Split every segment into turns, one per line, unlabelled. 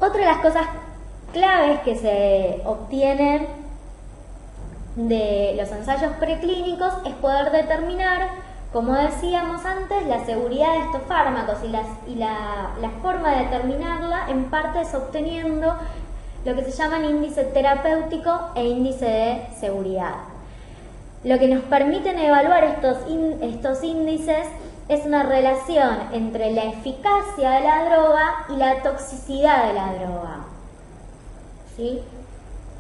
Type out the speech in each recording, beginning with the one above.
Otra de las cosas claves que se obtienen de los ensayos preclínicos es poder determinar, como decíamos antes, la seguridad de estos fármacos y la forma de determinarla en parte es obteniendo lo que se llaman índice terapéutico e índice de seguridad. Lo que nos permiten evaluar estos índices es una relación entre la eficacia de la droga y la toxicidad de la droga. ¿Sí?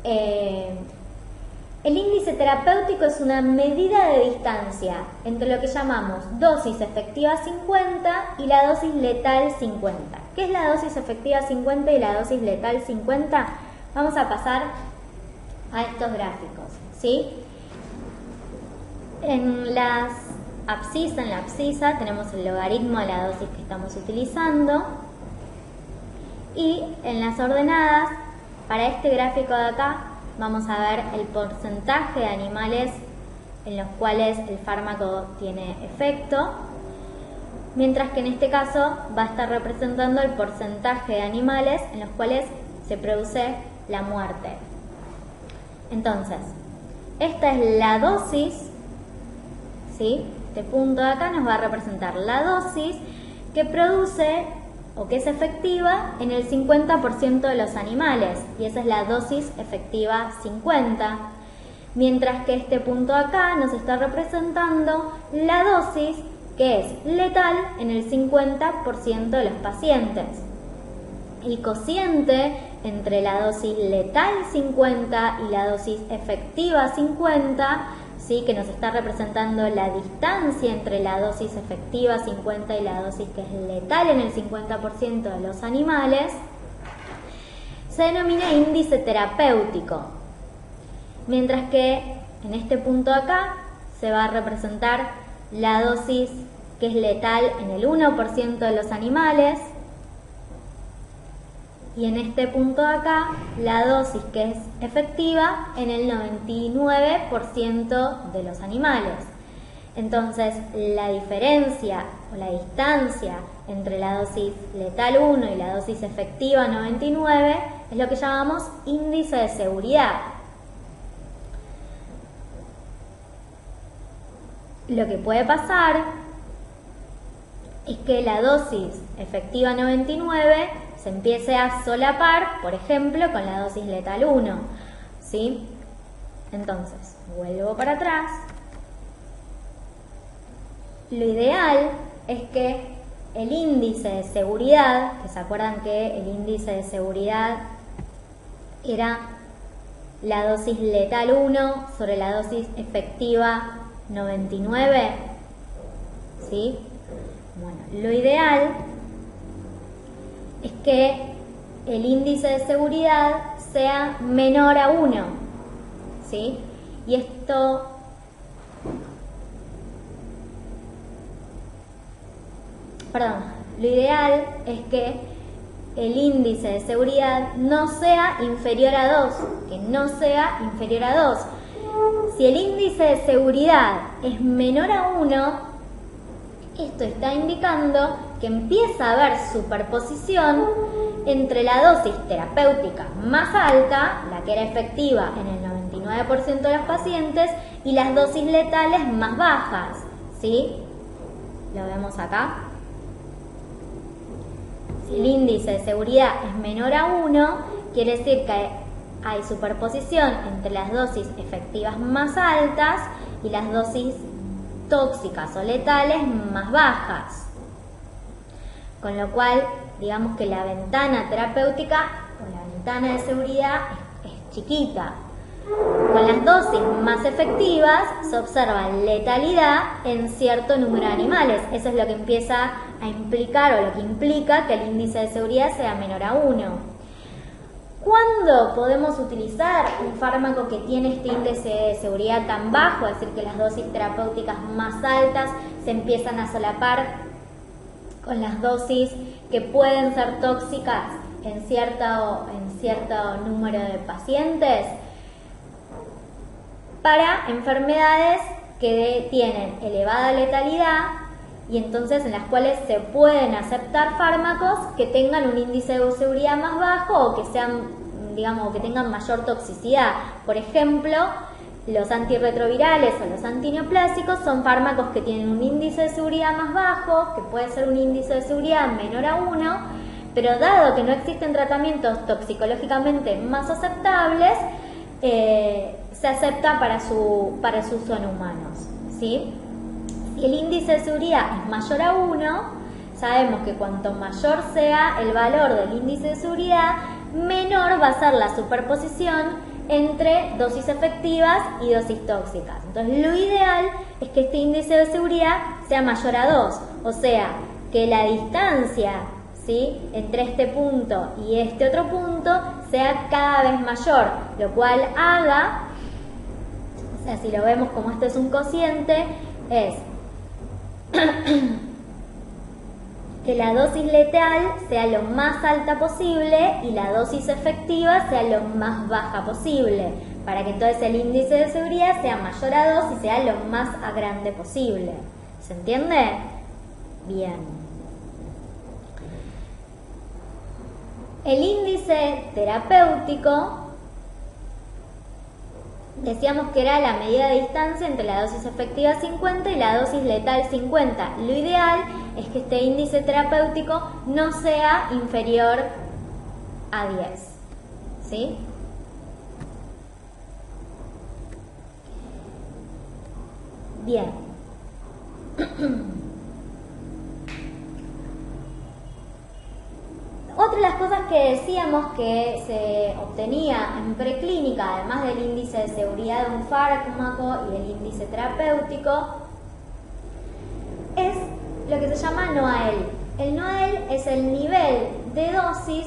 El índice terapéutico es una medida de distancia entre lo que llamamos dosis efectiva 50 y la dosis letal 50. ¿Qué es la dosis efectiva 50 y la dosis letal 50? Vamos a pasar a estos gráficos, ¿sí? En la abscisa tenemos el logaritmo de la dosis que estamos utilizando, y en las ordenadas, para este gráfico de acá, vamos a ver el porcentaje de animales en los cuales el fármaco tiene efecto, mientras que en este caso va a estar representando el porcentaje de animales en los cuales se produce la muerte. Entonces, esta es la dosis, ¿sí? Este punto de acá nos va a representar la dosis que produce o que es efectiva en el 50% de los animales, y esa es la dosis efectiva 50, mientras que este punto de acá nos está representando la dosis que es letal en el 50% de los pacientes. El cociente entre la dosis letal 50 y la dosis efectiva 50, ¿sí? Que nos está representando la distancia entre la dosis efectiva 50 y la dosis que es letal en el 50% de los animales, se denomina índice terapéutico, mientras que en este punto de acá se va a representar la dosis que es letal en el 1% de los animales, y en este punto de acá la dosis que es efectiva en el 99% de los animales. Entonces la diferencia o la distancia entre la dosis letal 1 y la dosis efectiva 99 es lo que llamamos índice de seguridad. Lo que puede pasar es que la dosis efectiva 99 se empiece a solapar, por ejemplo, con la dosis letal 1, ¿sí? Entonces, vuelvo para atrás. Lo ideal es que el índice de seguridad, que se acuerdan que el índice de seguridad era la dosis letal 1 sobre la dosis efectiva 99, ¿sí? Bueno, lo ideal es que el índice de seguridad sea menor a 1, ¿sí? Y esto lo ideal es que el índice de seguridad no sea inferior a 2, que no sea inferior a 2. Si el índice de seguridad es menor a 1, esto está indicando que empieza a haber superposición entre la dosis terapéutica más alta, la que era efectiva en el 99% de los pacientes, y las dosis letales más bajas, ¿sí? Lo vemos acá. Si el índice de seguridad es menor a 1, quiere decir que hay superposición entre las dosis efectivas más altas y las dosis tóxicas o letales más bajas. Con lo cual, digamos que la ventana terapéutica o la ventana de seguridad es chiquita. Con las dosis más efectivas se observa letalidad en cierto número de animales. Eso es lo que empieza a implicar, o lo que implica que el índice de seguridad sea menor a 1. ¿Cuándo podemos utilizar un fármaco que tiene este índice de seguridad tan bajo? Es decir, que las dosis terapéuticas más altas se empiezan a solapar con las dosis que pueden ser tóxicas en cierto número de pacientes. Para enfermedades que tienen elevada letalidad y entonces en las cuales se pueden aceptar fármacos que tengan un índice de seguridad más bajo o que sean, digamos, que tengan mayor toxicidad. Por ejemplo, los antirretrovirales o los antineoplásicos son fármacos que tienen un índice de seguridad más bajo, que puede ser un índice de seguridad menor a 1, pero dado que no existen tratamientos toxicológicamente más aceptables, se acepta para su uso en humanos, ¿sí? Si el índice de seguridad es mayor a 1, sabemos que cuanto mayor sea el valor del índice de seguridad, menor va a ser la superposición entre dosis efectivas y dosis tóxicas. Entonces, lo ideal es que este índice de seguridad sea mayor a 2, o sea, que la distancia, ¿sí?, entre este punto y este otro punto sea cada vez mayor, lo cual haga, o sea, si lo vemos como esto es un cociente, es que la dosis letal sea lo más alta posible y la dosis efectiva sea lo más baja posible, para que entonces el índice de seguridad sea mayor a 2 y sea lo más grande posible. ¿Se entiende? Bien. El índice terapéutico, decíamos que era la medida de distancia entre la dosis efectiva 50 y la dosis letal 50. Lo ideal es que este índice terapéutico no sea inferior a 10. ¿Sí? Bien. Otra de las cosas que decíamos que se obtenía en preclínica, además del índice de seguridad de un fármaco y el índice terapéutico, es lo que se llama NOAEL. El NOAEL es el nivel de dosis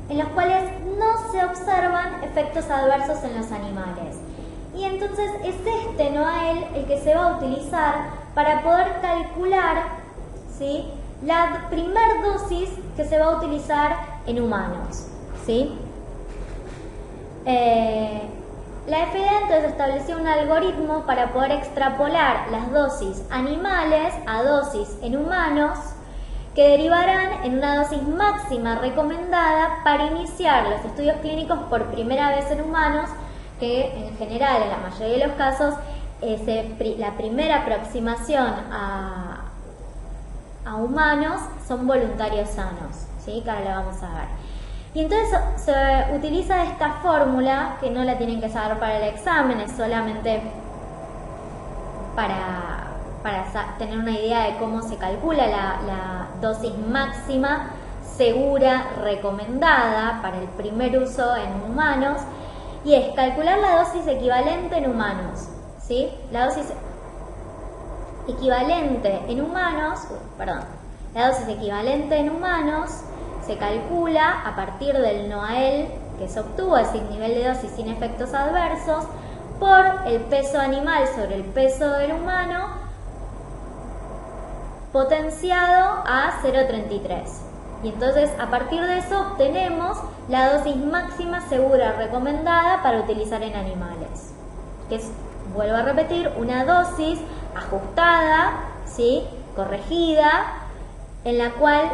en los cuales no se observan efectos adversos en los animales. Y entonces es este NOAEL el que se va a utilizar para poder calcular, ¿sí?, la primer dosis que se va a utilizar en humanos, ¿sí? La FDA entonces estableció un algoritmo para poder extrapolar las dosis animales a dosis en humanos que derivarán en una dosis máxima recomendada para iniciar los estudios clínicos por primera vez en humanos, que en general, en la mayoría de los casos, la primera aproximación a humanos son voluntarios sanos, ¿sí?, que ahora la vamos a ver. Y entonces se utiliza esta fórmula, que no la tienen que saber para el examen, es solamente para tener una idea de cómo se calcula la dosis máxima segura recomendada para el primer uso en humanos, y es calcular la dosis equivalente en humanos, ¿sí? La dosis equivalente en humanos, la dosis equivalente en humanos se calcula a partir del NOAEL que se obtuvo, es decir, nivel de dosis sin efectos adversos, por el peso animal sobre el peso del humano potenciado a 0,33. Y entonces a partir de eso obtenemos la dosis máxima segura recomendada para utilizar en animales, que es, vuelvo a repetir, una dosis ajustada, ¿sí?, corregida, en la cual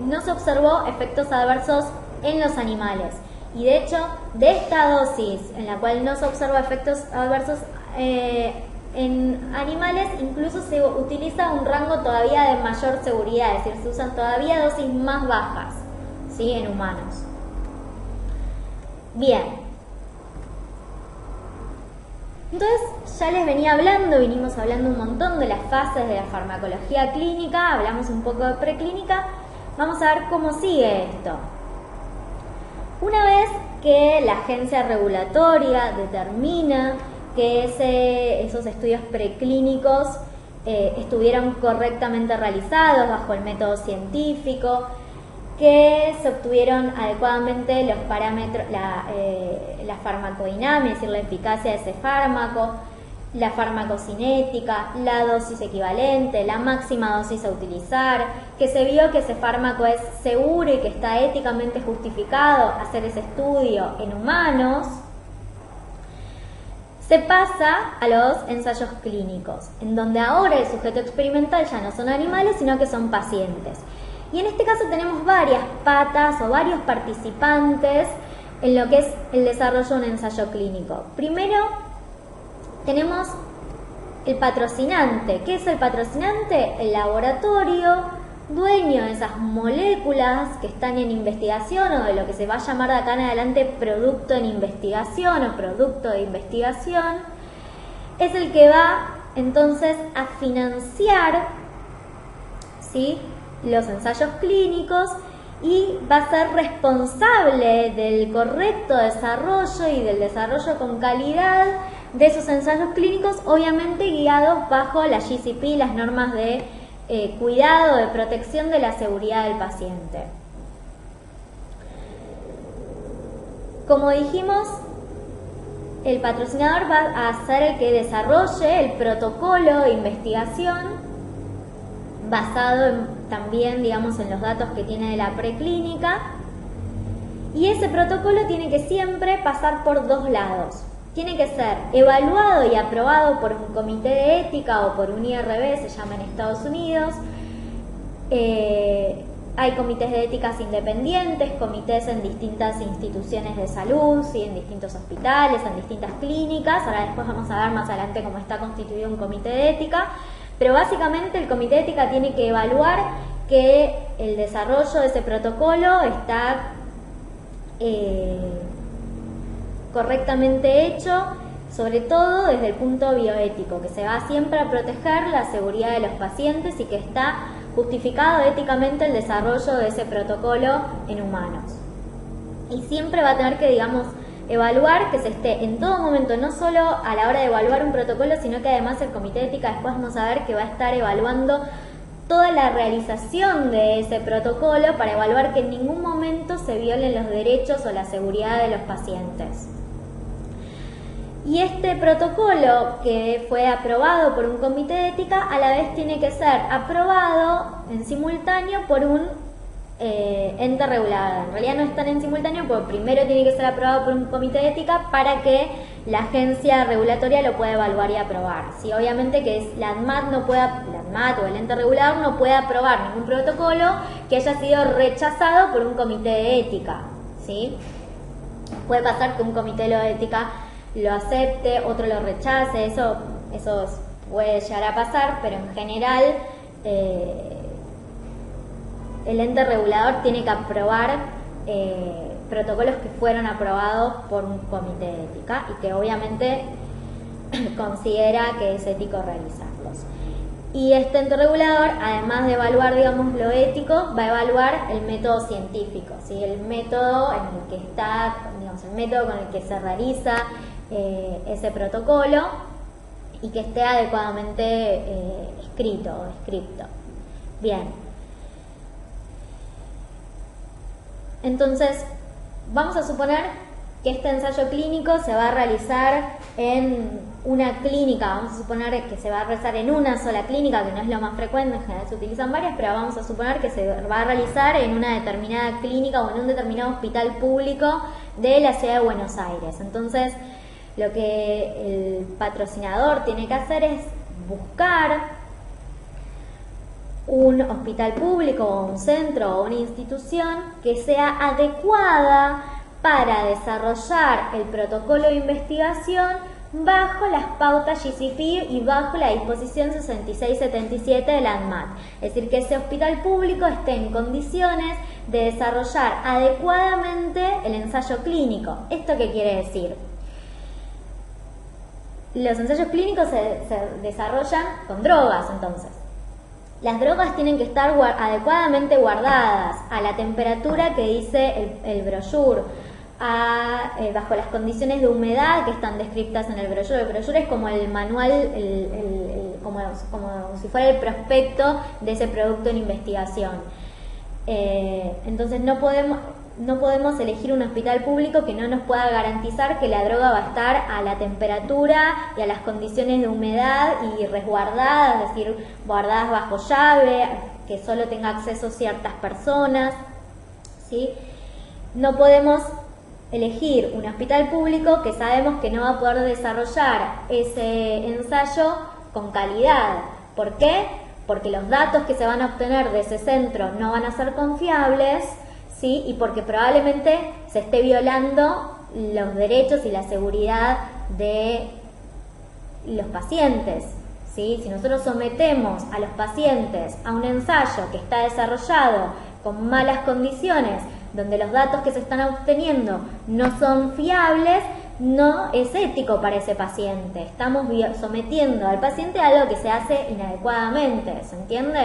no se observó efectos adversos en los animales. Y de hecho, de esta dosis en la cual no se observa efectos adversos en animales, incluso se utiliza un rango todavía de mayor seguridad, es decir, se usan todavía dosis más bajas, ¿sí?, en humanos. Bien. Entonces, ya les venía vinimos hablando un montón de las fases de la farmacología clínica, hablamos un poco de preclínica, vamos a ver cómo sigue esto. Una vez que la agencia regulatoria determina que esos estudios preclínicos estuvieron correctamente realizados bajo el método científico, que se obtuvieron adecuadamente los parámetros, la farmacodinámica, es decir, la eficacia de ese fármaco, la farmacocinética, la dosis equivalente, la máxima dosis a utilizar, que se vio que ese fármaco es seguro y que está éticamente justificado hacer ese estudio en humanos. se pasa a los ensayos clínicos, en donde ahora el sujeto experimental ya no son animales, sino que son pacientes. Y en este caso tenemos varias patas o varios participantes en lo que es el desarrollo de un ensayo clínico. Primero, tenemos el patrocinante. ¿Qué es el patrocinante? El laboratorio dueño de esas moléculas que están en investigación o de lo que se va a llamar de acá en adelante producto en investigación o producto de investigación, es el que va entonces a financiar, ¿sí?, los ensayos clínicos y va a ser responsable del correcto desarrollo y del desarrollo con calidad de esos ensayos clínicos, obviamente guiados bajo la GCP, las normas de cuidado, de protección de la seguridad del paciente. Como dijimos, el patrocinador va a ser el que desarrolle el protocolo de investigación basado también, digamos, en los datos que tiene de la preclínica, y ese protocolo tiene que siempre pasar por dos lados. Tiene que ser evaluado y aprobado por un comité de ética o por un IRB, se llama en Estados Unidos. Hay comités de éticas independientes, comités en distintas instituciones de salud, ¿sí?, en distintos hospitales, en distintas clínicas. Ahora después vamos a ver más adelante cómo está constituido un comité de ética. Pero básicamente el comité de ética tiene que evaluar que el desarrollo de ese protocolo está correctamente hecho, sobre todo desde el punto bioético, que se va siempre a proteger la seguridad de los pacientes y que está justificado éticamente el desarrollo de ese protocolo en humanos. Y siempre va a tener que, digamos, evaluar que se esté en todo momento, no solo a la hora de evaluar un protocolo, sino que además el comité de ética después vamos a ver que va a estar evaluando toda la realización de ese protocolo para evaluar que en ningún momento se violen los derechos o la seguridad de los pacientes. Y este protocolo que fue aprobado por un comité de ética a la vez tiene que ser aprobado en simultáneo por un ente regulador. En realidad no están en simultáneo porque primero tiene que ser aprobado por un comité de ética para que la agencia regulatoria lo pueda evaluar y aprobar. ¿Sí? Obviamente que la ANMAT o el ente regulador no puede aprobar ningún protocolo que haya sido rechazado por un comité de ética. ¿Sí? Puede pasar que un comité de ética lo acepte, otro lo rechace, eso puede llegar a pasar, pero en general el ente regulador tiene que aprobar protocolos que fueron aprobados por un comité de ética y que obviamente considera que es ético realizarlos. Y este ente regulador, además de evaluar, digamos, lo ético, va a evaluar el método científico, ¿sí? El método en el que está, digamos, el método con el que se realiza ese protocolo y que esté adecuadamente escrito o escrito. Bien. Entonces, vamos a suponer que este ensayo clínico se va a realizar en una clínica, vamos a suponer que se va a realizar en una sola clínica, que no es lo más frecuente, en general se utilizan varias, pero vamos a suponer que se va a realizar en una determinada clínica o en un determinado hospital público de la ciudad de Buenos Aires. Entonces, lo que el patrocinador tiene que hacer es buscar un hospital público o un centro o una institución que sea adecuada para desarrollar el protocolo de investigación bajo las pautas GCP y bajo la disposición 6677 de la ANMAT. Es decir, que ese hospital público esté en condiciones de desarrollar adecuadamente el ensayo clínico. ¿Esto qué quiere decir? Los ensayos clínicos se desarrollan con drogas, entonces. Las drogas tienen que estar adecuadamente guardadas a la temperatura que dice el brochure, bajo las condiciones de humedad que están descritas en el brochure. El brochure es como el manual, como si fuera el prospecto de ese producto en investigación. Entonces no podemos elegir un hospital público que no nos pueda garantizar que la droga va a estar a la temperatura y a las condiciones de humedad y resguardada, es decir, guardadas bajo llave, que solo tenga acceso ciertas personas, ¿sí? No podemos elegir un hospital público que sabemos que no va a poder desarrollar ese ensayo con calidad. ¿Por qué? Porque los datos que se van a obtener de ese centro no van a ser confiables, ¿sí? Y porque probablemente se esté violando los derechos y la seguridad de los pacientes, ¿sí? Si nosotros sometemos a los pacientes a un ensayo que está desarrollado con malas condiciones, donde los datos que se están obteniendo no son fiables, no es ético para ese paciente. Estamos sometiendo al paciente a algo que se hace inadecuadamente, ¿se entiende?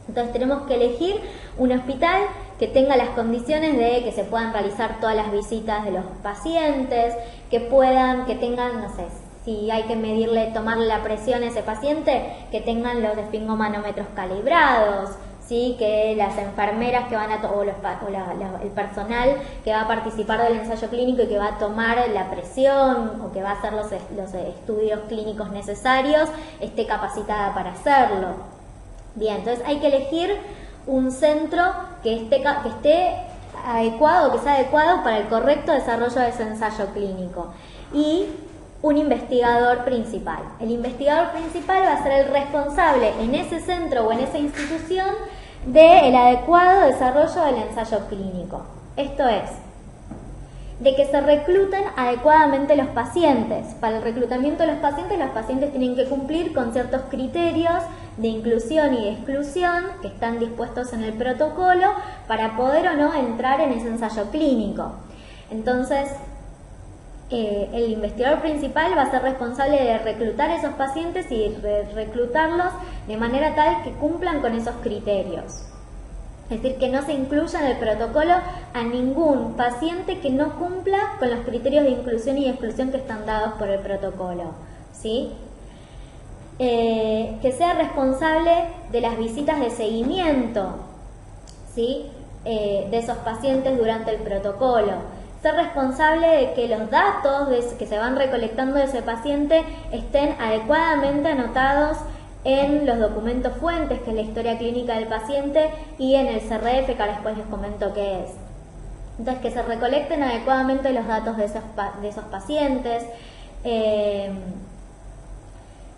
Entonces tenemos que elegir un hospital que tenga las condiciones de que se puedan realizar todas las visitas de los pacientes, que tengan, no sé, si hay que tomarle la presión a ese paciente, que tengan los esfingomanómetros calibrados, ¿sí? Que las enfermeras que van el personal que va a participar del ensayo clínico y que va a tomar la presión o que va a hacer los estudios clínicos necesarios esté capacitada para hacerlo. Bien, entonces hay que elegir un centro que esté adecuado, que sea adecuado para el correcto desarrollo de ese ensayo clínico. Y un investigador principal. El investigador principal va a ser el responsable en ese centro o en esa institución del adecuado desarrollo del ensayo clínico. Esto es, de que se recluten adecuadamente los pacientes. Para el reclutamiento de los pacientes tienen que cumplir con ciertos criterios de inclusión y de exclusión que están dispuestos en el protocolo para poder o no entrar en ese ensayo clínico. Entonces, el investigador principal va a ser responsable de reclutar esos pacientes y reclutarlos de manera tal que cumplan con esos criterios. Es decir, que no se incluya en el protocolo a ningún paciente que no cumpla con los criterios de inclusión y exclusión que están dados por el protocolo, ¿sí? Que sea responsable de las visitas de seguimiento, ¿sí? De esos pacientes durante el protocolo. Ser responsable de que los datos que se van recolectando de ese paciente estén adecuadamente anotados en los documentos fuentes, que es la historia clínica del paciente, y en el CRF, que después les comento qué es. Entonces, que se recolecten adecuadamente los datos de esos pacientes.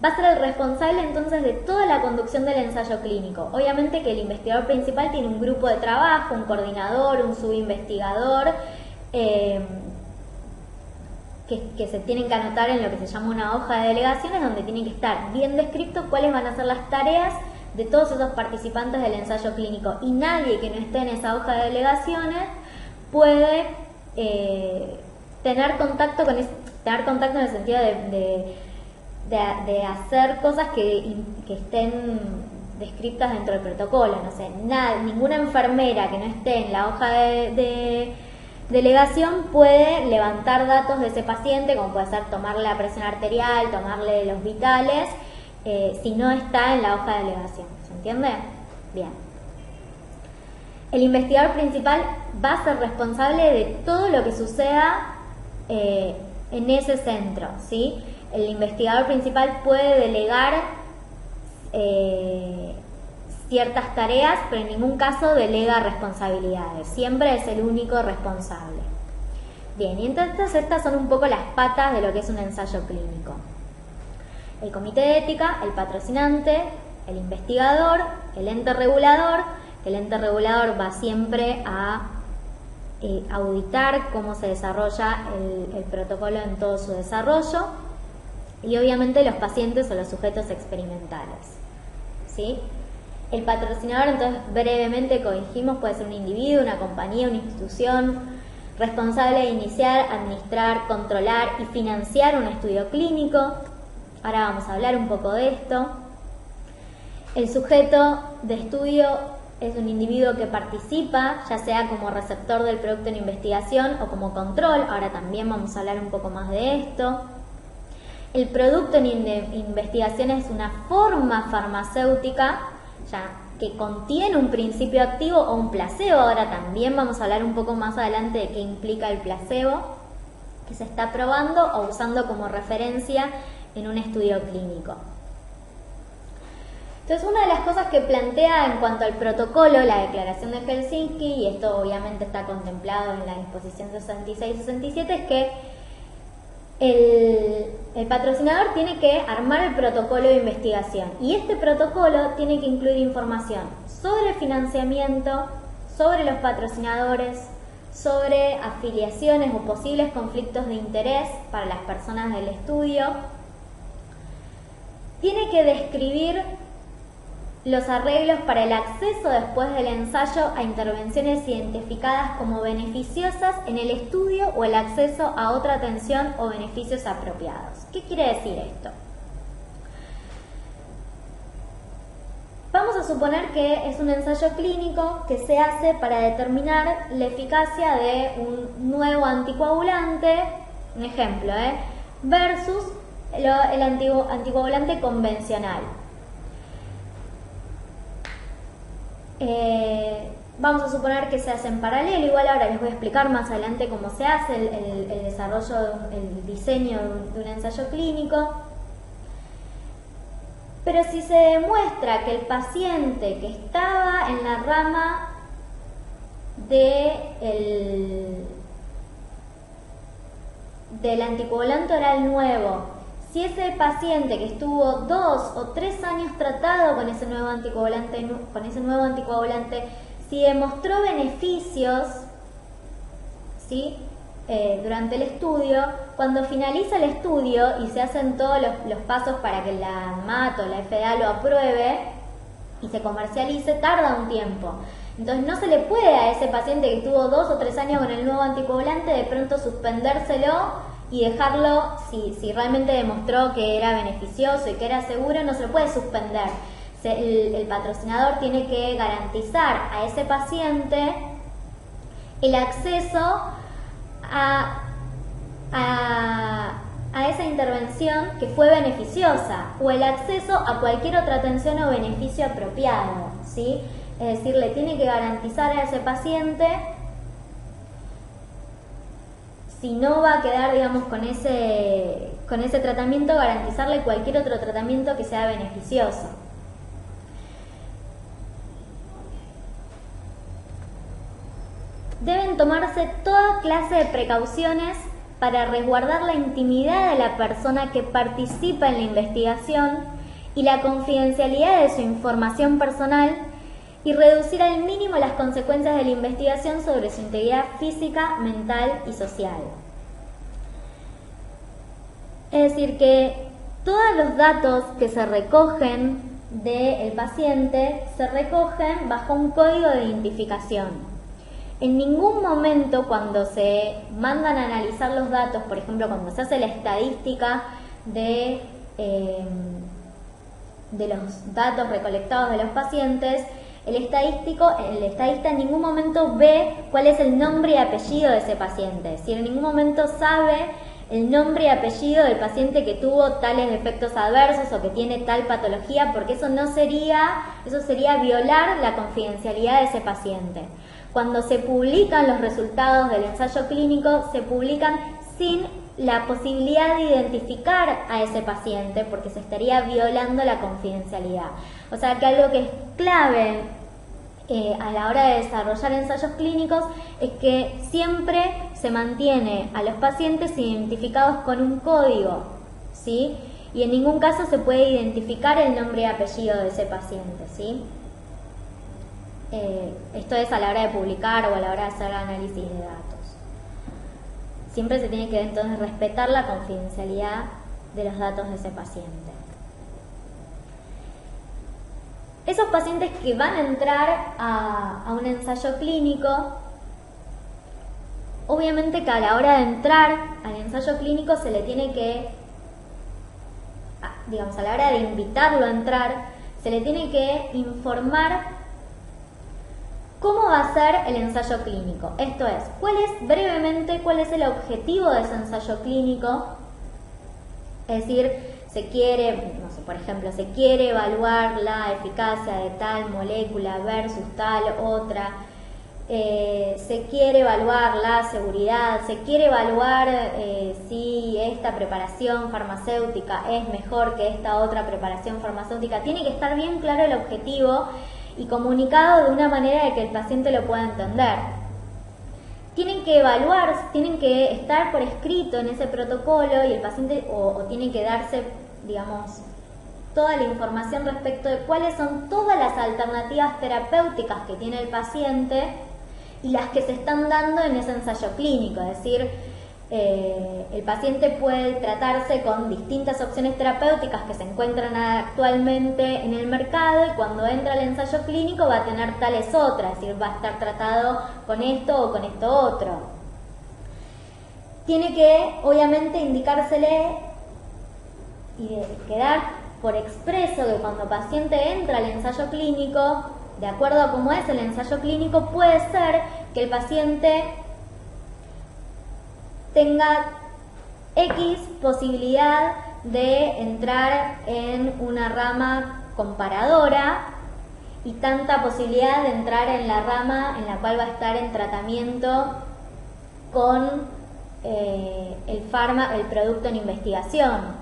Va a ser el responsable entonces de toda la conducción del ensayo clínico. Obviamente que el investigador principal tiene un grupo de trabajo, un coordinador, un subinvestigador, que se tienen que anotar en lo que se llama una hoja de delegaciones, donde tienen que estar bien descrito cuáles van a ser las tareas de todos esos participantes del ensayo clínico, y nadie que no esté en esa hoja de delegaciones puede tener contacto en el sentido de hacer cosas que estén descritas dentro del protocolo. No sé, ninguna enfermera que no esté en la hoja de delegación puede levantar datos de ese paciente, como puede ser tomarle la presión arterial, tomarle los vitales, si no está en la hoja de delegación. ¿Se entiende? Bien. El investigador principal va a ser responsable de todo lo que suceda en ese centro, ¿sí? El investigador principal puede delegar ciertas tareas, pero en ningún caso delega responsabilidades. Siempre es el único responsable. Bien, y entonces estas son un poco las patas de lo que es un ensayo clínico. El comité de ética, el patrocinante, el investigador, el ente regulador. El ente regulador va siempre a auditar cómo se desarrolla el protocolo en todo su desarrollo. Y obviamente los pacientes o los sujetos experimentales, ¿sí? El patrocinador, entonces, brevemente, como dijimos, puede ser un individuo, una compañía, una institución responsable de iniciar, administrar, controlar y financiar un estudio clínico. Ahora vamos a hablar un poco de esto. El sujeto de estudio es un individuo que participa, ya sea como receptor del producto en investigación o como control. Ahora también vamos a hablar un poco más de esto. El producto en investigación es una forma farmacéutica ya que contiene un principio activo o un placebo. Ahora también vamos a hablar un poco más adelante de qué implica el placebo, que se está probando o usando como referencia en un estudio clínico. Entonces, una de las cosas que plantea en cuanto al protocolo, la Declaración de Helsinki, y esto obviamente está contemplado en la disposición 66 y 67, es que el patrocinador tiene que armar el protocolo de investigación, y este protocolo tiene que incluir información sobre financiamiento, sobre los patrocinadores, sobre afiliaciones o posibles conflictos de interés para las personas del estudio. Tiene que describir los arreglos para el acceso después del ensayo a intervenciones identificadas como beneficiosas en el estudio o el acceso a otra atención o beneficios apropiados. ¿Qué quiere decir esto? Vamos a suponer que es un ensayo clínico que se hace para determinar la eficacia de un nuevo anticoagulante, un ejemplo, versus el anticoagulante convencional. Vamos a suponer que se hace en paralelo, igual ahora les voy a explicar más adelante cómo se hace el desarrollo, el diseño de un ensayo clínico. Pero si se demuestra que el paciente que estaba en la rama del anticoagulante oral nuevo, si ese paciente que estuvo 2 o 3 años tratado con ese nuevo anticoagulante, si demostró beneficios, ¿sí? Durante el estudio, cuando finaliza el estudio y se hacen todos los pasos para que la ANMAT o la FDA lo apruebe y se comercialice, tarda un tiempo. Entonces no se le puede a ese paciente que estuvo 2 o 3 años con el nuevo anticoagulante de pronto suspendérselo y dejarlo, si realmente demostró que era beneficioso y que era seguro, no se lo puede suspender. El patrocinador tiene que garantizar a ese paciente el acceso a esa intervención que fue beneficiosa o el acceso a cualquier otra atención o beneficio apropiado, ¿sí? Es decir, le tiene que garantizar a ese paciente, si no va a quedar, digamos, con ese tratamiento, garantizarle cualquier otro tratamiento que sea beneficioso. Deben tomarse toda clase de precauciones para resguardar la intimidad de la persona que participa en la investigación y la confidencialidad de su información personal y reducir al mínimo las consecuencias de la investigación sobre su integridad física, mental y social. Es decir, que todos los datos que se recogen del paciente se recogen bajo un código de identificación. En ningún momento cuando se mandan a analizar los datos, por ejemplo, cuando se hace la estadística de los datos recolectados de los pacientes, el estadista en ningún momento ve cuál es el nombre y apellido de ese paciente. Es decir, en ningún momento sabe el nombre y apellido del paciente que tuvo tales efectos adversos o que tiene tal patología, porque eso sería violar la confidencialidad de ese paciente. Cuando se publican los resultados del ensayo clínico, se publican sin la posibilidad de identificar a ese paciente, porque se estaría violando la confidencialidad. O sea que algo que es clave a la hora de desarrollar ensayos clínicos es que siempre se mantiene a los pacientes identificados con un código, ¿sí? Y en ningún caso se puede identificar el nombre y apellido de ese paciente, ¿sí? Esto es a la hora de publicar o a la hora de hacer análisis de datos. Siempre se tiene que entonces respetar la confidencialidad de los datos de ese paciente. Esos pacientes que van a entrar a un ensayo clínico, obviamente que a la hora de entrar al ensayo clínico se le tiene que, digamos, a la hora de invitarlo a entrar, se le tiene que informar cómo va a ser el ensayo clínico. Esto es, cuál es el objetivo de ese ensayo clínico. Es decir, se quiere, no sé, por ejemplo, se quiere evaluar la eficacia de tal molécula versus tal otra. se quiere evaluar la seguridad, se quiere evaluar si esta preparación farmacéutica es mejor que esta otra preparación farmacéutica. Tiene que estar bien claro el objetivo y comunicado de una manera de que el paciente lo pueda entender. Tienen que evaluar, tienen que estar por escrito en ese protocolo y el paciente o tiene que darse, digamos, toda la información respecto de cuáles son todas las alternativas terapéuticas que tiene el paciente y las que se están dando en ese ensayo clínico. Es decir, el paciente puede tratarse con distintas opciones terapéuticas que se encuentran actualmente en el mercado y cuando entra al ensayo clínico va a tener tales otras, es decir, va a estar tratado con esto o con esto otro. Tiene que, obviamente, indicársele y quedar por expreso que cuando el paciente entra al ensayo clínico, de acuerdo a cómo es el ensayo clínico, puede ser que el paciente tenga X posibilidad de entrar en una rama comparadora y tanta posibilidad de entrar en la rama en la cual va a estar en tratamiento con el producto en investigación.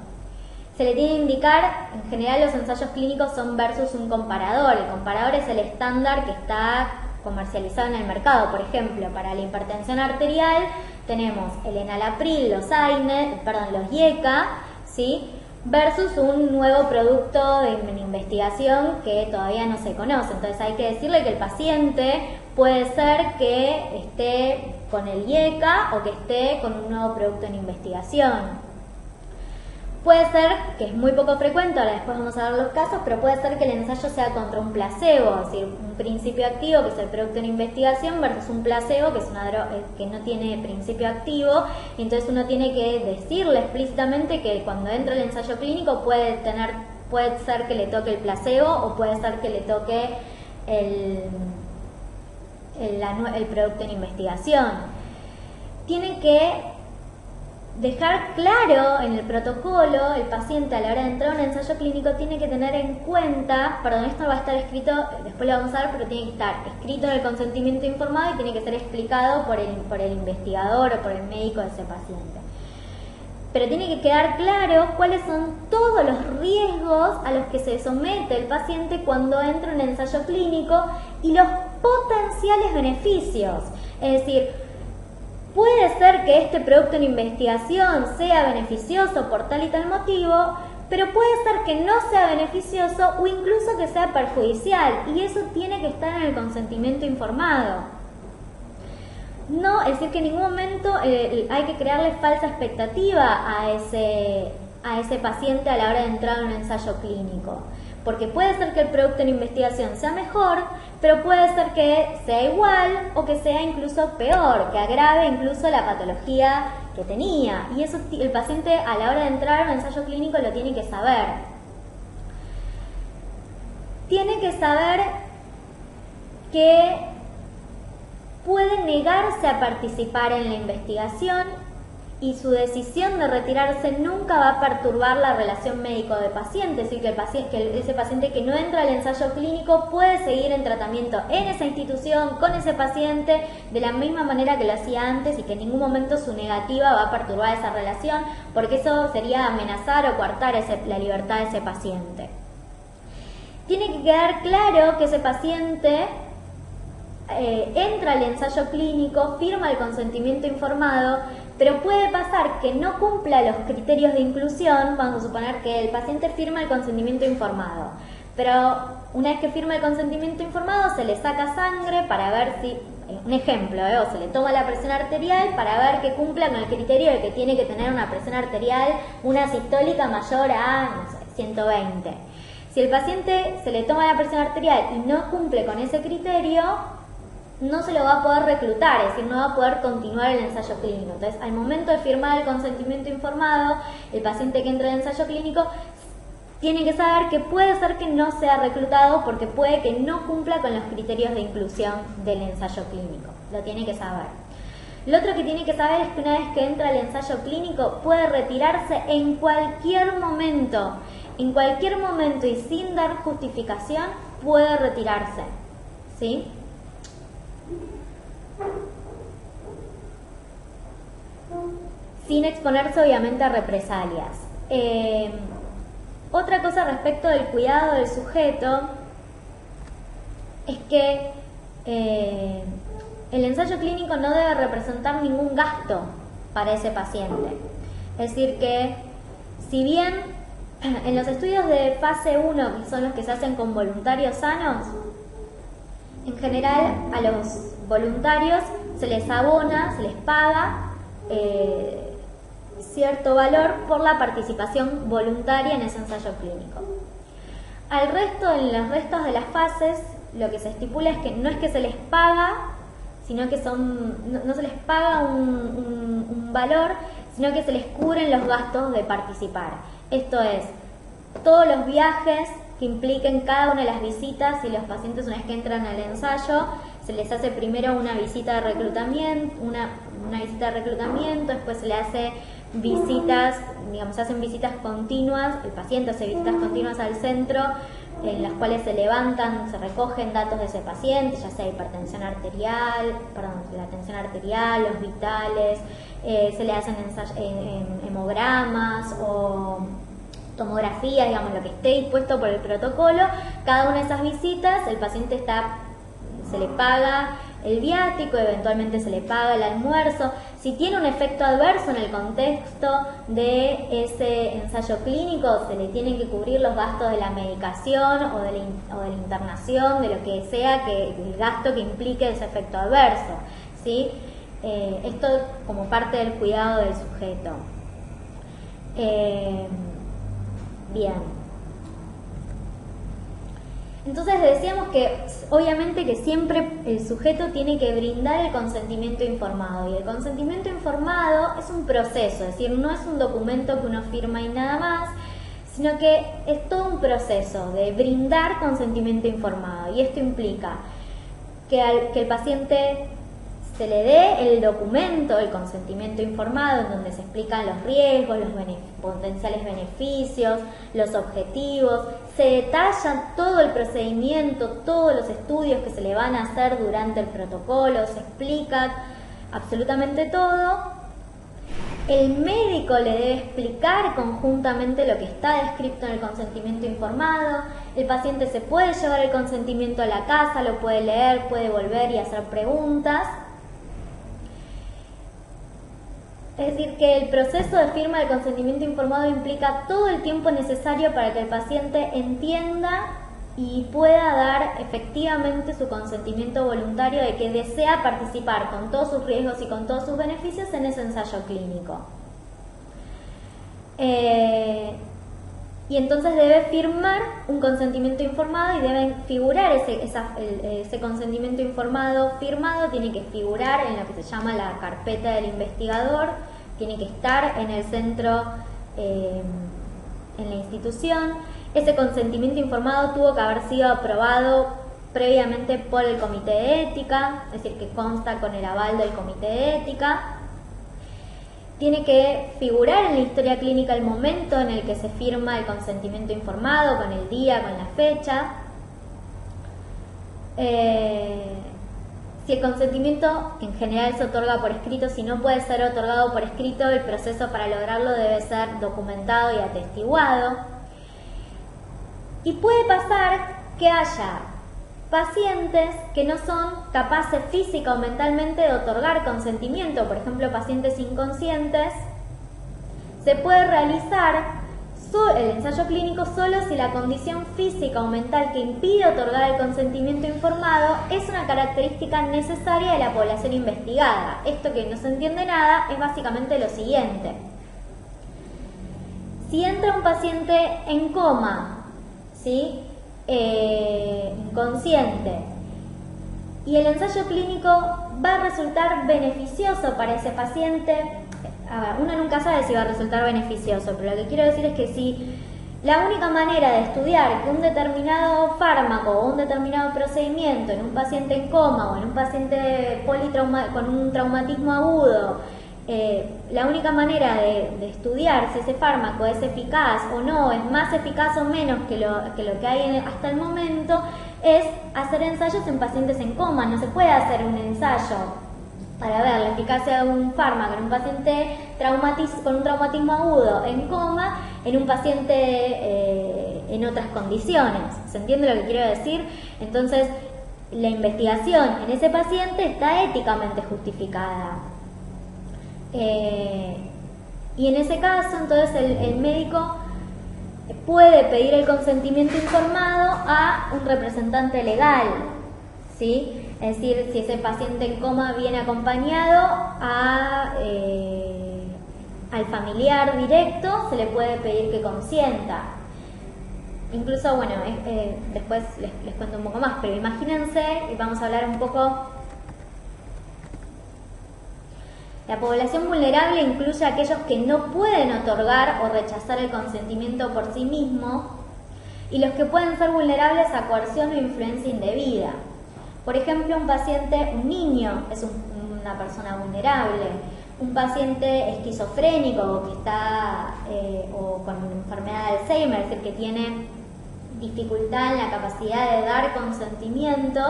Se le tiene que indicar, en general los ensayos clínicos son versus un comparador. El comparador es el estándar que está comercializado en el mercado. Por ejemplo, para la hipertensión arterial tenemos el enalapril, los IECA, ¿sí? Versus un nuevo producto en investigación que todavía no se conoce. Entonces hay que decirle que el paciente puede ser que esté con el IECA o que esté con un nuevo producto en investigación. Puede ser, que es muy poco frecuente, ahora después vamos a ver los casos, pero puede ser que el ensayo sea contra un placebo, es decir, un principio activo que es el producto en investigación versus un placebo que es una droga que no tiene principio activo, y entonces uno tiene que decirle explícitamente que cuando entra el ensayo clínico puede ser que le toque el placebo o puede ser que le toque el producto en investigación. Tiene que dejar claro en el protocolo, el paciente a la hora de entrar a un ensayo clínico tiene que tener en cuenta, esto va a estar escrito, después lo vamos a ver, pero tiene que estar escrito en el consentimiento informado y tiene que ser explicado por el investigador o por el médico de ese paciente. Pero tiene que quedar claro cuáles son todos los riesgos a los que se somete el paciente cuando entra en un ensayo clínico y los potenciales beneficios. Es decir, puede ser que este producto en investigación sea beneficioso por tal y tal motivo, pero puede ser que no sea beneficioso o incluso que sea perjudicial, y eso tiene que estar en el consentimiento informado. No, es decir, que en ningún momento hay que crearle falsa expectativa a ese paciente a la hora de entrar a un ensayo clínico. Porque puede ser que el producto en investigación sea mejor, pero puede ser que sea igual o que sea incluso peor, que agrave incluso la patología que tenía. Y eso el paciente a la hora de entrar a un ensayo clínico lo tiene que saber. Tiene que saber que puede negarse a participar en la investigación y su decisión de retirarse nunca va a perturbar la relación médico de paciente, es decir, que ese paciente que no entra al ensayo clínico puede seguir en tratamiento en esa institución, con ese paciente, de la misma manera que lo hacía antes y que en ningún momento su negativa va a perturbar esa relación, porque eso sería amenazar o coartar la libertad de ese paciente. Tiene que quedar claro que ese paciente entra al ensayo clínico, firma el consentimiento informado, pero puede pasar que no cumpla los criterios de inclusión. Vamos a suponer que el paciente firma el consentimiento informado, pero una vez que firma el consentimiento informado se le saca sangre para ver si, un ejemplo, o se le toma la presión arterial para ver que cumpla con el criterio de que tiene que tener una presión arterial, una sistólica mayor a, no sé, 120. Si el paciente se le toma la presión arterial y no cumple con ese criterio, no se lo va a poder reclutar, es decir, no va a poder continuar el ensayo clínico. Entonces, al momento de firmar el consentimiento informado, el paciente que entra en el ensayo clínico tiene que saber que puede ser que no sea reclutado porque puede que no cumpla con los criterios de inclusión del ensayo clínico. Lo tiene que saber. Lo otro que tiene que saber es que una vez que entra al ensayo clínico puede retirarse en cualquier momento y sin dar justificación puede retirarse, ¿sí? sin exponerse obviamente a represalias. Otra cosa respecto del cuidado del sujeto es que el ensayo clínico no debe representar ningún gasto para ese paciente. Es decir que, si bien en los estudios de fase 1, que son los que se hacen con voluntarios sanos, en general a los voluntarios se les abona, se les paga cierto valor por la participación voluntaria en ese ensayo clínico. Al resto, en los restos de las fases, lo que se estipula es que no es que se les paga, sino que no se les paga un valor, sino que se les cubren los gastos de participar. Esto es, todos los viajes que impliquen cada una de las visitas, y los pacientes una vez que entran al ensayo, se les hace primero una visita de reclutamiento, una visita de reclutamiento, después se le hace visitas, digamos, se hacen visitas continuas, el paciente hace visitas continuas al centro, en las cuales se levantan, se recogen datos de ese paciente, ya sea hipertensión arterial, la tensión arterial, los vitales, se le hacen hemogramas o tomografía, digamos, lo que esté dispuesto por el protocolo. Cada una de esas visitas el paciente se le paga el viático, eventualmente se le paga el almuerzo. Si tiene un efecto adverso en el contexto de ese ensayo clínico, se le tienen que cubrir los gastos de la medicación o de la internación, de lo que sea, el gasto que implique ese efecto adverso, ¿sí? Esto como parte del cuidado del sujeto. Bien. Entonces decíamos que obviamente que siempre el sujeto tiene que brindar el consentimiento informado, y el consentimiento informado es un proceso, es decir, no es un documento que uno firma y nada más, sino que es todo un proceso de brindar consentimiento informado, y esto implica que el paciente se le dé el documento, el consentimiento informado, en donde se explican los riesgos, los potenciales beneficios, los objetivos, se detalla todo el procedimiento, todos los estudios que se le van a hacer durante el protocolo, se explica absolutamente todo. El médico le debe explicar conjuntamente lo que está descrito en el consentimiento informado. El paciente se puede llevar el consentimiento a la casa, lo puede leer, puede volver y hacer preguntas. Es decir, que el proceso de firma del consentimiento informado implica todo el tiempo necesario para que el paciente entienda y pueda dar efectivamente su consentimiento voluntario de que desea participar con todos sus riesgos y con todos sus beneficios en ese ensayo clínico. Y entonces debe firmar un consentimiento informado, y deben figurar ese consentimiento informado firmado, tiene que figurar en lo que se llama la carpeta del investigador, tiene que estar en el centro, en la institución. Ese consentimiento informado tuvo que haber sido aprobado previamente por el comité de ética, es decir, que consta con el aval del comité de ética. Tiene que figurar en la historia clínica el momento en el que se firma el consentimiento informado, con el día, con la fecha. Si el consentimiento en general se otorga por escrito, si no puede ser otorgado por escrito, el proceso para lograrlo debe ser documentado y atestiguado. Y puede pasar que haya pacientes que no son capaces física o mentalmente de otorgar consentimiento, por ejemplo, pacientes inconscientes. Se puede realizar el ensayo clínico solo si la condición física o mental que impide otorgar el consentimiento informado es una característica necesaria de la población investigada. Esto, que no se entiende nada, es básicamente lo siguiente. Si entra un paciente en coma, ¿sí?, inconsciente, y el ensayo clínico va a resultar beneficioso para ese paciente, a ver, uno nunca sabe si va a resultar beneficioso, pero lo que quiero decir es que si la única manera de estudiar que un determinado fármaco o un determinado procedimiento en un paciente en coma o en un paciente con un traumatismo agudo, la única manera de estudiar si ese fármaco es eficaz o no, es más eficaz o menos que lo que hay hasta el momento, es hacer ensayos en pacientes en coma. No se puede hacer un ensayo para ver la eficacia de un fármaco en un paciente con un traumatismo agudo en coma, en un paciente en otras condiciones. ¿Se entiende lo que quiero decir? Entonces, la investigación en ese paciente está éticamente justificada. Y en ese caso, entonces, el médico puede pedir el consentimiento informado a un representante legal, ¿sí? Es decir, si ese paciente en coma viene acompañado al familiar directo, se le puede pedir que consienta. Incluso, bueno, después les cuento un poco más, pero imagínense, y vamos a hablar un poco. La población vulnerable incluye a aquellos que no pueden otorgar o rechazar el consentimiento por sí mismo y los que pueden ser vulnerables a coerción o influencia indebida. Por ejemplo, un niño es una persona vulnerable, un paciente esquizofrénico que está o con una enfermedad de Alzheimer, es decir, que tiene dificultad en la capacidad de dar consentimiento,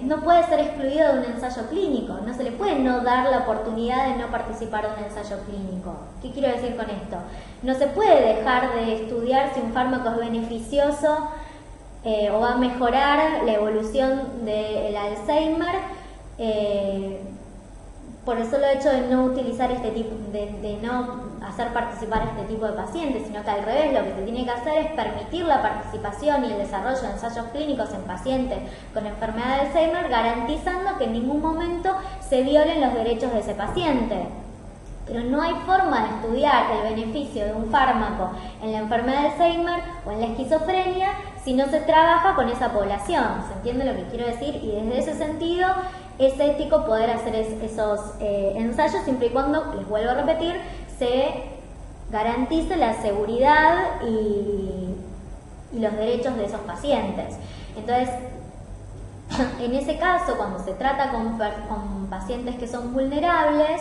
no puede ser excluido de un ensayo clínico, no se le puede no dar la oportunidad de no participar de un ensayo clínico. ¿Qué quiero decir con esto? No se puede dejar de estudiar si un fármaco es beneficioso o va a mejorar la evolución del Alzheimer por el solo hecho de no utilizar este tipo, de no hacer participar a este tipo de pacientes, sino que al revés, lo que se tiene que hacer es permitir la participación y el desarrollo de ensayos clínicos en pacientes con enfermedad de Alzheimer, garantizando que en ningún momento se violen los derechos de ese paciente. Pero no hay forma de estudiar el beneficio de un fármaco en la enfermedad de Alzheimer o en la esquizofrenia si no se trabaja con esa población. ¿Se entiende lo que quiero decir? Y desde ese sentido es ético poder hacer esos ensayos siempre y cuando, les vuelvo a repetir, se garantice la seguridad y los derechos de esos pacientes. Entonces, en ese caso, cuando se trata con pacientes que son vulnerables,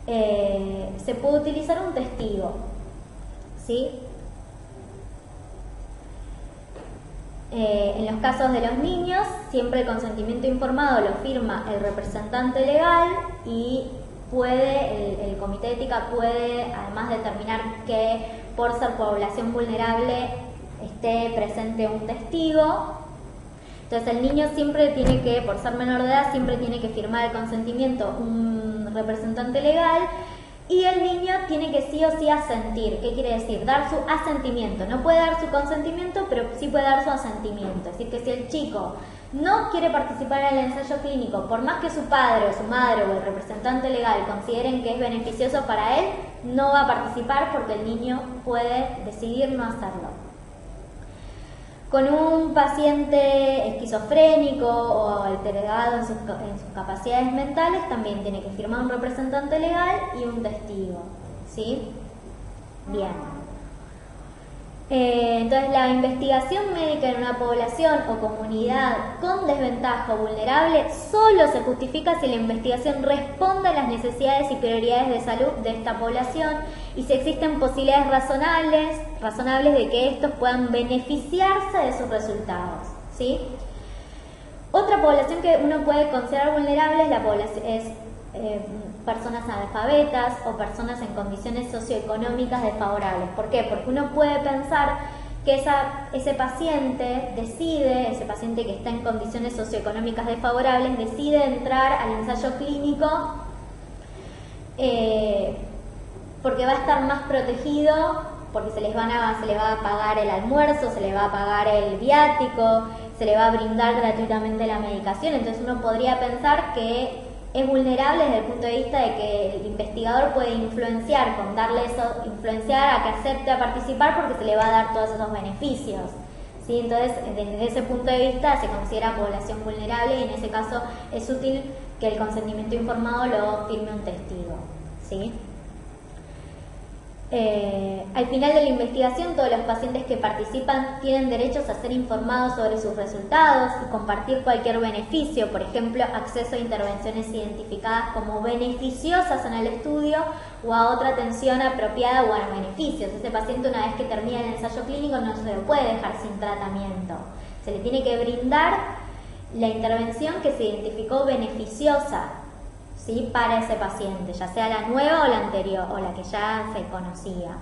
se puede utilizar un testigo, ¿sí? En los casos de los niños, siempre el consentimiento informado lo firma el representante legal y el comité de ética puede además determinar que por ser población vulnerable esté presente un testigo. Entonces el niño siempre tiene que, por ser menor de edad, siempre tiene que firmar el consentimiento un representante legal y el niño tiene que sí o sí asentir. ¿Qué quiere decir? Dar su asentimiento. No puede dar su consentimiento, pero sí puede dar su asentimiento. Es decir, que si el chico no quiere participar en el ensayo clínico, por más que su padre o su madre o el representante legal consideren que es beneficioso para él, no va a participar porque el niño puede decidir no hacerlo. Con un paciente esquizofrénico o alterado en sus capacidades mentales, también tiene que firmar un representante legal y un testigo, ¿sí? Bien. Entonces, la investigación médica en una población o comunidad con desventaja o vulnerable solo se justifica si la investigación responde a las necesidades y prioridades de salud de esta población y si existen posibilidades razonables de que estos puedan beneficiarse de sus resultados, ¿sí? Otra población que uno puede considerar vulnerable es personas analfabetas o personas en condiciones socioeconómicas desfavorables. ¿Por qué? Porque uno puede pensar que ese paciente que está en condiciones socioeconómicas desfavorables, decide entrar al ensayo clínico porque va a estar más protegido, porque se le va a pagar el almuerzo, se le va a pagar el viático, se le va a brindar gratuitamente la medicación. Entonces uno podría pensar que es vulnerable desde el punto de vista de que el investigador puede influenciar a que acepte a participar porque se le va a dar todos esos beneficios, ¿sí? Entonces, desde ese punto de vista se considera población vulnerable y en ese caso es útil que el consentimiento informado lo firme un testigo, ¿sí? Al final de la investigación, todos los pacientes que participan tienen derechos a ser informados sobre sus resultados y compartir cualquier beneficio, por ejemplo, acceso a intervenciones identificadas como beneficiosas en el estudio o a otra atención apropiada o a beneficios. Ese paciente, una vez que termina el ensayo clínico, no se lo puede dejar sin tratamiento. Se le tiene que brindar la intervención que se identificó beneficiosa, ¿sí?, para ese paciente, ya sea la nueva o la anterior, o la que ya se conocía.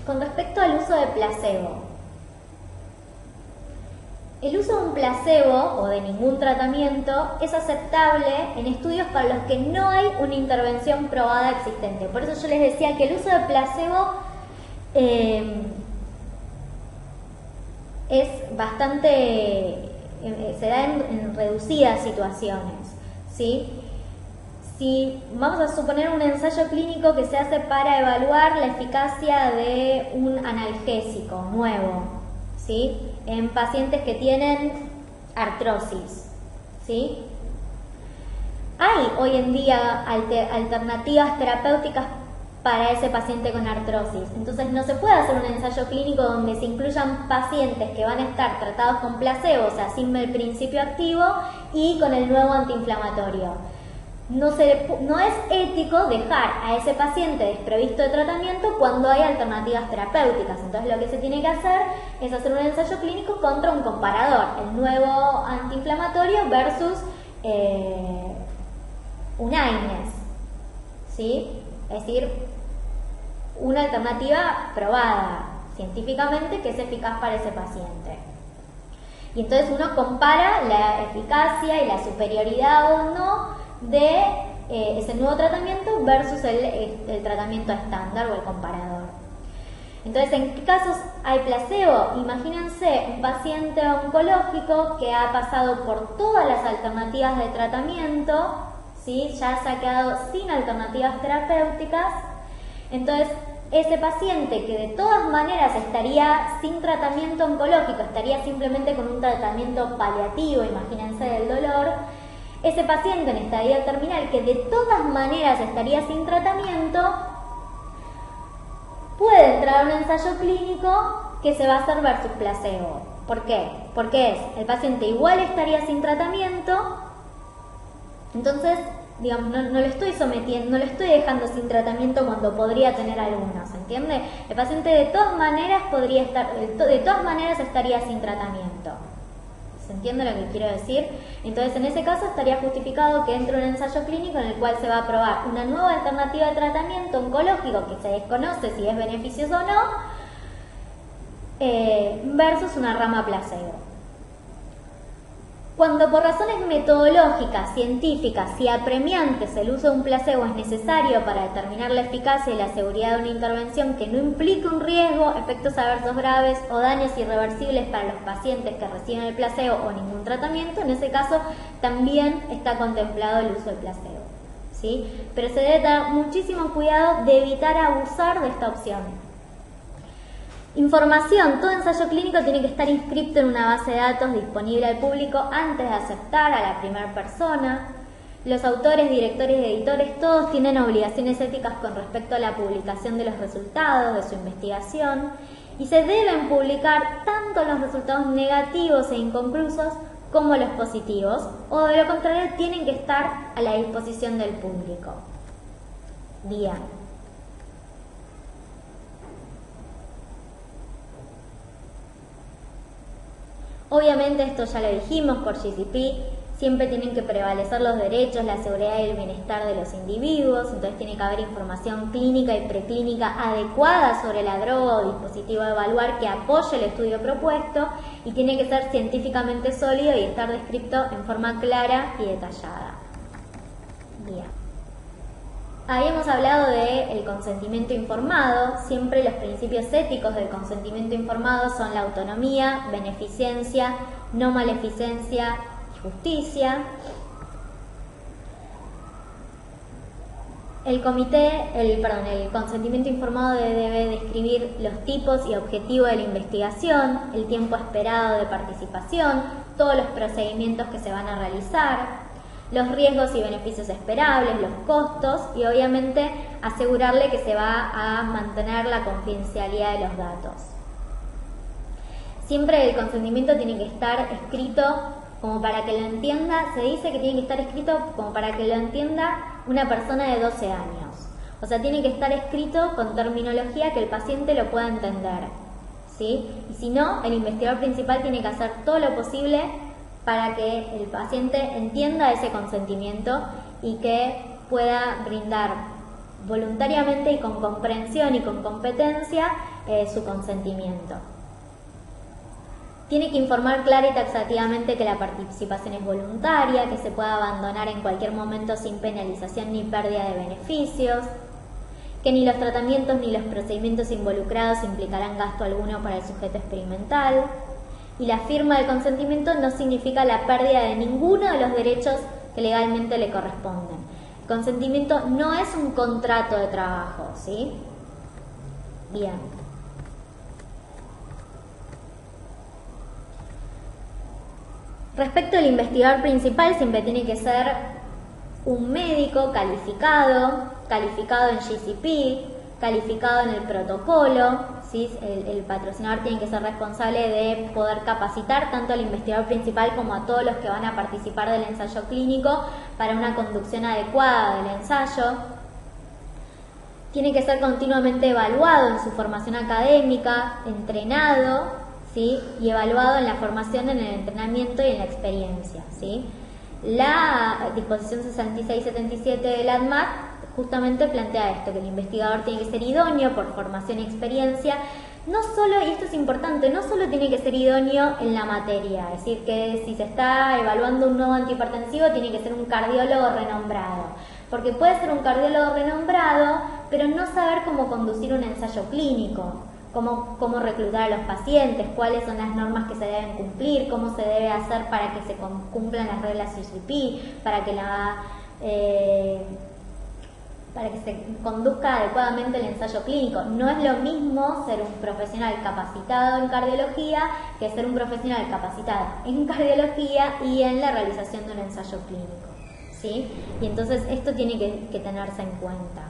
Con respecto al uso de placebo, el uso de un placebo o de ningún tratamiento es aceptable en estudios para los que no hay una intervención probada existente. Por eso yo les decía que el uso de placebo es bastante, se da en reducidas situaciones, ¿sí? Si vamos a suponer un ensayo clínico que se hace para evaluar la eficacia de un analgésico nuevo, ¿sí?, en pacientes que tienen artrosis, ¿sí? Hay hoy en día alternativas terapéuticas para ese paciente con artrosis. Entonces no se puede hacer un ensayo clínico donde se incluyan pacientes que van a estar tratados con placebo, o sea, sin el principio activo, y con el nuevo antiinflamatorio. No es ético dejar a ese paciente desprovisto de tratamiento cuando hay alternativas terapéuticas. Entonces lo que se tiene que hacer es hacer un ensayo clínico contra un comparador, el nuevo antiinflamatorio versus un AINES, ¿sí? Es decir, una alternativa probada científicamente que es eficaz para ese paciente. Y entonces uno compara la eficacia y la superioridad o no de ese nuevo tratamiento versus el tratamiento estándar o el comparador. Entonces, ¿en qué casos hay placebo? Imagínense un paciente oncológico que ha pasado por todas las alternativas de tratamiento, ¿sí?, ya se ha quedado sin alternativas terapéuticas. Entonces, ese paciente que de todas maneras estaría sin tratamiento oncológico, estaría simplemente con un tratamiento paliativo, imagínense, del dolor, ese paciente en estadio terminal que de todas maneras estaría sin tratamiento, puede entrar a un ensayo clínico que se va a hacer versus placebo. ¿Por qué? Porque el paciente igual estaría sin tratamiento, entonces, digamos, no lo estoy sometiendo, no lo estoy dejando sin tratamiento cuando podría tener algunos, ¿entiende? El paciente de todas maneras estaría sin tratamiento. ¿Se entiende lo que quiero decir? Entonces, en ese caso estaría justificado que entre un ensayo clínico en el cual se va a probar una nueva alternativa de tratamiento oncológico que se desconoce si es beneficioso o no, versus una rama placebo. Cuando por razones metodológicas, científicas y apremiantes el uso de un placebo es necesario para determinar la eficacia y la seguridad de una intervención que no implique un riesgo, efectos adversos graves o daños irreversibles para los pacientes que reciben el placebo o ningún tratamiento, en ese caso también está contemplado el uso del placebo, ¿sí? Pero se debe dar muchísimo cuidado de evitar abusar de esta opción. Información. Todo ensayo clínico tiene que estar inscrito en una base de datos disponible al público antes de aceptar a la primera persona. Los autores, directores y editores todos tienen obligaciones éticas con respecto a la publicación de los resultados de su investigación y se deben publicar tanto los resultados negativos e inconclusos como los positivos, o de lo contrario tienen que estar a la disposición del público. Bien. Obviamente esto ya lo dijimos por GCP, siempre tienen que prevalecer los derechos, la seguridad y el bienestar de los individuos, entonces tiene que haber información clínica y preclínica adecuada sobre la droga o dispositivo a evaluar que apoye el estudio propuesto y tiene que ser científicamente sólido y estar descrito en forma clara y detallada. Bien. Habíamos hablado del consentimiento informado. Siempre los principios éticos del consentimiento informado son la autonomía, beneficencia, no maleficencia y justicia. El consentimiento informado debe describir los tipos y objetivos de la investigación, el tiempo esperado de participación, todos los procedimientos que se van a realizar, los riesgos y beneficios esperables, los costos y obviamente asegurarle que se va a mantener la confidencialidad de los datos. Siempre el consentimiento tiene que estar escrito como para que lo entienda, se dice que tiene que estar escrito como para que lo entienda una persona de 12 años. O sea, tiene que estar escrito con terminología que el paciente lo pueda entender, ¿sí? Y si no, el investigador principal tiene que hacer todo lo posible para que el paciente entienda ese consentimiento y que pueda brindar voluntariamente y con comprensión y con competencia su consentimiento. Tiene que informar clara y taxativamente que la participación es voluntaria, que se puede abandonar en cualquier momento sin penalización ni pérdida de beneficios, que ni los tratamientos ni los procedimientos involucrados implicarán gasto alguno para el sujeto experimental, y la firma del consentimiento no significa la pérdida de ninguno de los derechos que legalmente le corresponden. El consentimiento no es un contrato de trabajo, ¿sí? Bien. Respecto al investigador principal, siempre tiene que ser un médico calificado en GCP, calificado en el protocolo, ¿sí? El patrocinador tiene que ser responsable de poder capacitar tanto al investigador principal como a todos los que van a participar del ensayo clínico para una conducción adecuada del ensayo. Tiene que ser continuamente evaluado en su formación académica, entrenado, ¿sí? Y evaluado en la formación, en el entrenamiento y en la experiencia, ¿sí? La disposición 6677 del ADMAT justamente plantea esto, que el investigador tiene que ser idóneo por formación y experiencia, no solo, y esto es importante, no solo tiene que ser idóneo en la materia, es decir, que si se está evaluando un nuevo antihipertensivo tiene que ser un cardiólogo renombrado, porque puede ser un cardiólogo renombrado, pero no saber cómo conducir un ensayo clínico, cómo reclutar a los pacientes, cuáles son las normas que se deben cumplir, cómo se debe hacer para que se cumplan las reglas CGP, para que se conduzca adecuadamente el ensayo clínico. No es lo mismo ser un profesional capacitado en cardiología que ser un profesional capacitado en cardiología y en la realización de un ensayo clínico, ¿sí? Y entonces esto tiene que tenerse en cuenta.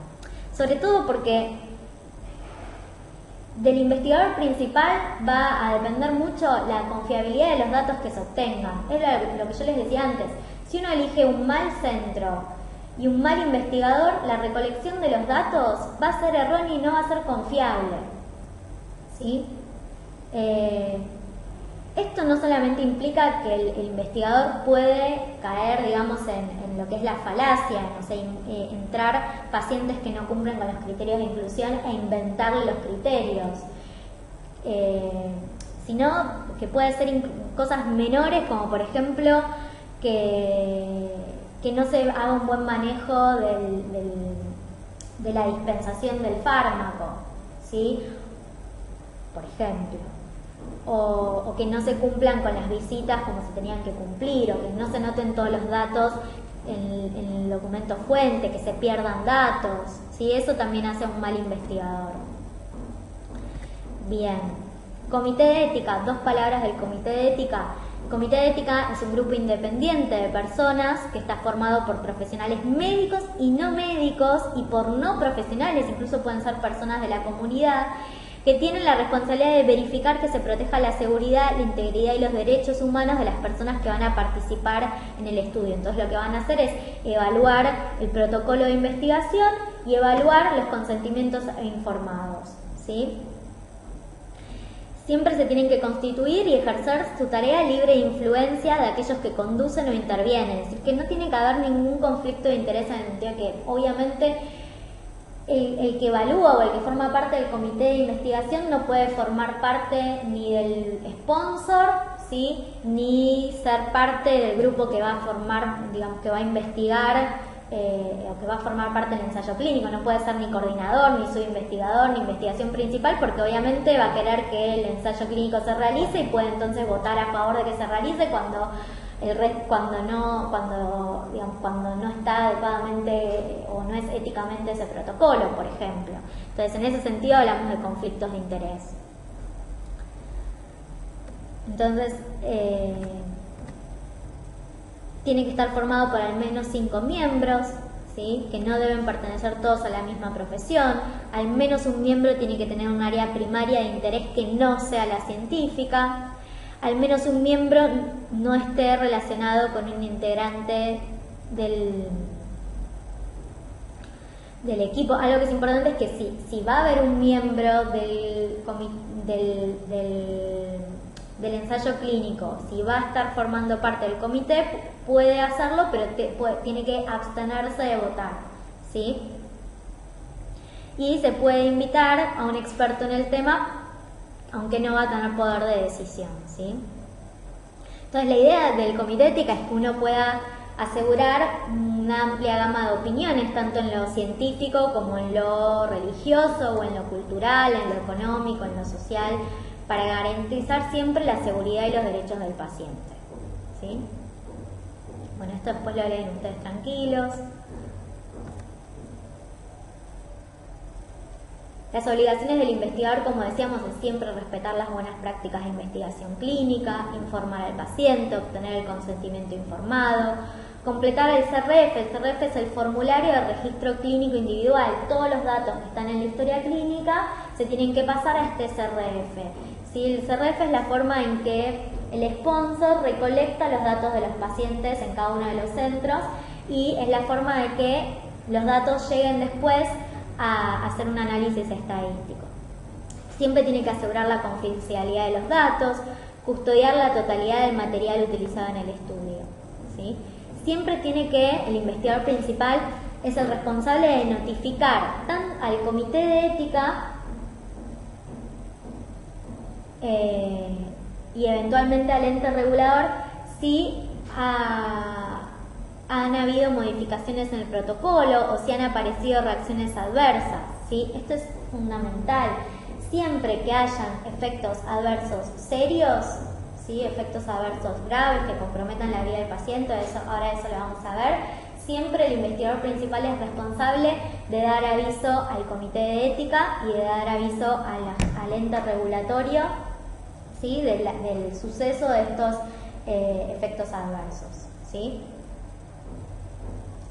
Sobre todo porque del investigador principal va a depender mucho la confiabilidad de los datos que se obtengan. Es lo que yo les decía antes. Si uno elige un mal centro y un mal investigador, la recolección de los datos va a ser errónea y no va a ser confiable, ¿sí? Esto no solamente implica que el investigador puede caer, digamos, en lo que es la falacia, no sé, entrar pacientes que no cumplen con los criterios de inclusión e inventarle los criterios, sino que puede ser cosas menores, como por ejemplo que no se haga un buen manejo de la dispensación del fármaco, ¿sí? Por ejemplo. O que no se cumplan con las visitas como se tenían que cumplir, o que no se noten todos los datos en el documento fuente, que se pierdan datos, ¿sí? Eso también hace un mal investigador. Bien, comité de ética, 2 palabras del comité de ética. El comité de ética es un grupo independiente de personas que está formado por profesionales médicos y no médicos y por no profesionales, incluso pueden ser personas de la comunidad, que tienen la responsabilidad de verificar que se proteja la seguridad, la integridad y los derechos humanos de las personas que van a participar en el estudio. Entonces lo que van a hacer es evaluar el protocolo de investigación y evaluar los consentimientos informados, ¿sí? Siempre se tienen que constituir y ejercer su tarea libre de influencia de aquellos que conducen o intervienen. Es decir, que no tiene que haber ningún conflicto de interés en el sentido que obviamente el que evalúa o el que forma parte del comité de investigación no puede formar parte ni del sponsor, ¿sí? Ni ser parte del grupo que va a formar, digamos, que va a investigar o que va a formar parte del ensayo clínico. No puede ser ni coordinador, ni subinvestigador, ni investigación principal, porque obviamente va a querer que el ensayo clínico se realice y puede entonces votar a favor de que se realice cuando no está adecuadamente o no es éticamente ese protocolo, por ejemplo. Entonces, en ese sentido hablamos de conflictos de interés. Entonces, tiene que estar formado por al menos 5 miembros, ¿sí? Que no deben pertenecer todos a la misma profesión. Al menos un miembro tiene que tener un área primaria de interés que no sea la científica. Al menos un miembro no esté relacionado con un integrante del equipo. Algo que es importante es que si va a haber un miembro del ensayo clínico, si va a estar formando parte del comité, puede hacerlo, pero tiene que abstenerse de votar, ¿sí? Y se puede invitar a un experto en el tema, aunque no va a tener poder de decisión, ¿sí? Entonces la idea del comité de ética es que uno pueda asegurar una amplia gama de opiniones, tanto en lo científico como en lo religioso o en lo cultural, en lo económico, en lo social, para garantizar siempre la seguridad y los derechos del paciente, ¿sí? Bueno, esto después lo leen ustedes tranquilos. Las obligaciones del investigador, como decíamos, es siempre respetar las buenas prácticas de investigación clínica, informar al paciente, obtener el consentimiento informado, completar el CRF. El CRF es el formulario de registro clínico individual. Todos los datos que están en la historia clínica se tienen que pasar a este CRF. ¿Sí? El CRF es la forma en que el sponsor recolecta los datos de los pacientes en cada uno de los centros y es la forma de que los datos lleguen después a hacer un análisis estadístico. Siempre tiene que asegurar la confidencialidad de los datos, custodiar la totalidad del material utilizado en el estudio, ¿sí? Siempre tiene que, el investigador principal es el responsable de notificar tanto al comité de ética y eventualmente al ente regulador si han habido modificaciones en el protocolo o si han aparecido reacciones adversas, ¿sí? Esto es fundamental. Siempre que hayan efectos adversos serios, ¿sí? Efectos adversos graves que comprometan la vida del paciente, ahora eso lo vamos a ver, siempre el investigador principal es responsable de dar aviso al comité de ética y de dar aviso al ente regulatorio, ¿sí? del suceso de estos efectos adversos, ¿sí?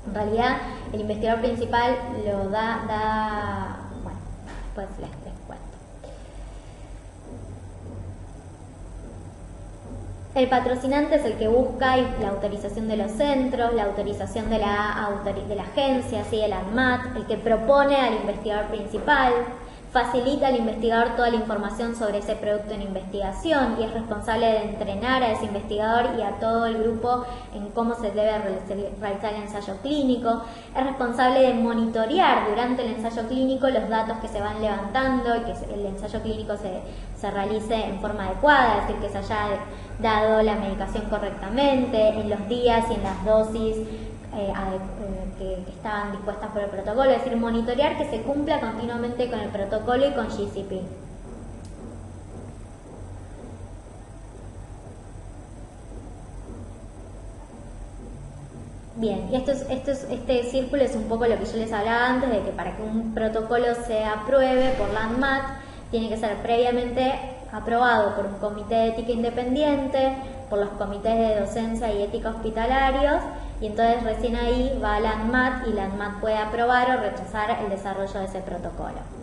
En realidad, el investigador principal lo bueno, después les cuento. El patrocinante es el que busca la autorización de los centros, la autorización de la agencia, ¿sí? El ANMAT, el que propone al investigador principal, facilita al investigador toda la información sobre ese producto en investigación y es responsable de entrenar a ese investigador y a todo el grupo en cómo se debe realizar el ensayo clínico. Es responsable de monitorear durante el ensayo clínico los datos que se van levantando y que el ensayo clínico se realice en forma adecuada, es decir, que se haya dado la medicación correctamente, en los días y en las dosis que estaban dispuestas por el protocolo, es decir, monitorear que se cumpla continuamente con el protocolo y con GCP. Bien, y este círculo es un poco lo que yo les hablaba antes, de que para que un protocolo se apruebe por la ANMAT, tiene que ser previamente aprobado por un comité de ética independiente, por los comités de docencia y ética hospitalarios, y entonces recién ahí va la ANMAT y la ANMAT puede aprobar o rechazar el desarrollo de ese protocolo.